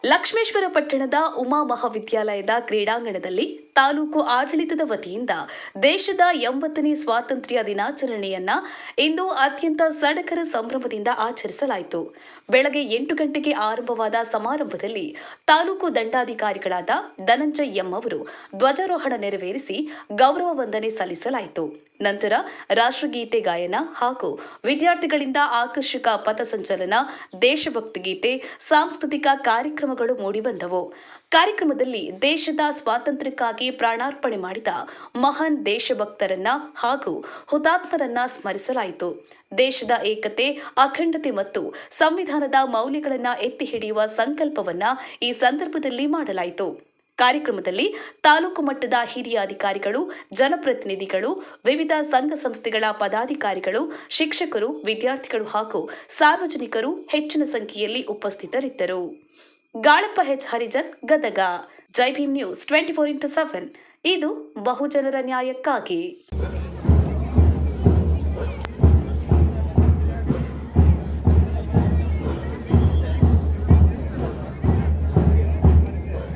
ಲಕ್ಷ್ಮೇಶ್ವರ ಪಟ್ಟಣದ ಉಮಾ ಮಹಾವಿದ್ಯಾಲಯದ ಕ್ರೀಡಾಂಗಣದಲ್ಲಿ ತಾಲೂಕು ಆಡಳಿತದ ವತಿಯಿಂದ ದೇಶದ 80ನೇ ಸ್ವಾತಂತ್ರ್ಯ ದಿನಾಚರಣೆಯನ್ನ ಇಂದು ಅತ್ಯಂತ ಸಡಗರ ಸಂಭ್ರಮದಿಂದ ಆಚರಿಸಲಾಯಿತು. ಬೆಳಗ್ಗೆ 8 ಗಂಟೆಗೆ ಆರಂಭವಾದ ಸಮಾರಂಭದಲ್ಲಿ ತಾಲೂಕು ದಂಡಾಧಿಕಾರಿಗಳಾದ ಧನಂಜಯ ಎಂ ಅವರು ಧ್ವಜಾರೋಹಣ ನೆರವೇರಿಸಿ ಗೌರವ ವಂದನೆ ಸಲ್ಲಿಸಲಾಯಿತು. ನಂತರ ರಾಷ್ಟ್ರಗೀತೆ ಗಾಯನ ಹಾಗೂ ವಿದ್ಯಾರ್ಥಿಗಳಿಂದ ಆಕರ್ಷಕ ಪಥಸಂಚಲನ, ದೇಶಭಕ್ತಿ ಗೀತೆ, ಸಾಂಸ್ಕೃತಿಕ ಕಾರ್ಯಕ್ರಮಗಳು ಮೂಡಿಬಂದವು. ಕಾರ್ಯಕ್ರಮದಲ್ಲಿ ದೇಶದ ಸ್ವಾತಂತ್ರ್ಯಕ್ಕಾಗಿ ಪ್ರಾಣಾರ್ಪಣೆ ಮಾಡಿದ ಮಹಾನ್ ದೇಶಭಕ್ತರನ್ನ ಹಾಗೂ ಹುತಾತ್ಮರನ್ನ ಸ್ಮರಿಸಲಾಯಿತು. ದೇಶದ ಏಕತೆ, ಅಖಂಡತೆ ಮತ್ತು ಸಂವಿಧಾನದ ಮೌಲ್ಯಗಳನ್ನು ಎತ್ತಿ ಹಿಡಿಯುವ ಸಂಕಲ್ಪವನ್ನ ಈ ಸಂದರ್ಭದಲ್ಲಿ ಮಾಡಲಾಯಿತು. ಕಾರ್ಯಕ್ರಮದಲ್ಲಿ ತಾಲೂಕು ಮಟ್ಟದ ಹಿರಿಯ ಅಧಿಕಾರಿಗಳು, ಜನಪ್ರತಿನಿಧಿಗಳು, ವಿವಿಧ ಸಂಘ ಸಂಸ್ಥೆಗಳ ಪದಾಧಿಕಾರಿಗಳು, ಶಿಕ್ಷಕರು, ವಿದ್ಯಾರ್ಥಿಗಳು ಹಾಗೂ ಸಾರ್ವಜನಿಕರು ಹೆಚ್ಚಿನ ಸಂಖ್ಯೆಯಲ್ಲಿ ಉಪಸ್ಥಿತರಿದ್ದರು. ಗಾಳಪ್ಪ ಎಚ್ ಹರಿಜನ್, ಗದಗ. ಜೈ ಭೀಮ್ ನ್ಯೂಸ್ 24x7 ಇದು ಬಹುಜನರ ನ್ಯಾಯಕ್ಕಾಗಿ.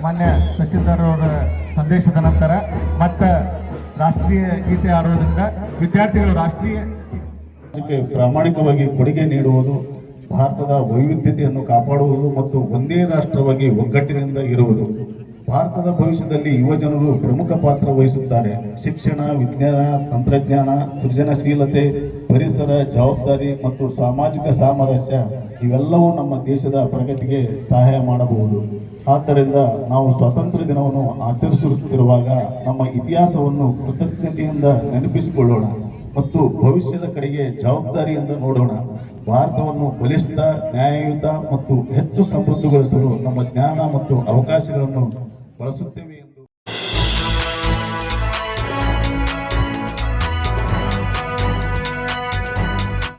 ಮಾನ್ಯ ತಹಸೀಲ್ದಾರವರ ಸಂದೇಶದ ನಂತರ ಮತ್ತೆ ರಾಷ್ಟ್ರೀಯ ಗೀತೆ ಆಡೋದ್ರಿಂದ ವಿದ್ಯಾರ್ಥಿಗಳು ರಾಷ್ಟ್ರೀಯ ಪ್ರಾಮಾಣಿಕವಾಗಿ ಕೊಡುಗೆ ನೀಡುವುದು, ಭಾರತದ ವೈವಿಧ್ಯತೆಯನ್ನು ಕಾಪಾಡುವುದು ಮತ್ತು ಒಂದೇ ರಾಷ್ಟ್ರವಾಗಿ ಒಗ್ಗಟ್ಟಿನಿಂದ ಇರುವುದು. ಭಾರತದ ಭವಿಷ್ಯದಲ್ಲಿ ಯುವಜನರು ಪ್ರಮುಖ ಪಾತ್ರ ವಹಿಸುತ್ತಾರೆ. ಶಿಕ್ಷಣ, ವಿಜ್ಞಾನ, ತಂತ್ರಜ್ಞಾನ, ಸೃಜನಶೀಲತೆ, ಪರಿಸರ, ಜವಾಬ್ದಾರಿ ಮತ್ತು ಸಾಮಾಜಿಕ ಸಾಮರಸ್ಯ ಇವೆಲ್ಲವೂ ನಮ್ಮ ದೇಶದ ಪ್ರಗತಿಗೆ ಸಹಾಯ ಮಾಡಬಹುದು. ಆದ್ದರಿಂದ ನಾವು ಸ್ವಾತಂತ್ರ್ಯ ದಿನವನ್ನು ಆಚರಿಸುತ್ತಿರುವಾಗ ನಮ್ಮ ಇತಿಹಾಸವನ್ನು ಕೃತಜ್ಞತೆಯಿಂದ ನೆನಪಿಸಿಕೊಳ್ಳೋಣ ಮತ್ತು ಭವಿಷ್ಯದ ಕಡೆಗೆ ಜವಾಬ್ದಾರಿಯಿಂದ ನೋಡೋಣ. ಭಾರತವನ್ನು ಬಲಿಷ್ಠ, ನ್ಯಾಯಯುತ ಮತ್ತು ಹೆಚ್ಚು ಸಮೃದ್ಧಗೊಳಿಸಲು ನಮ್ಮ ಜ್ಞಾನ ಮತ್ತು ಅವಕಾಶಗಳನ್ನು ಬಳಸುತ್ತೇವೆ.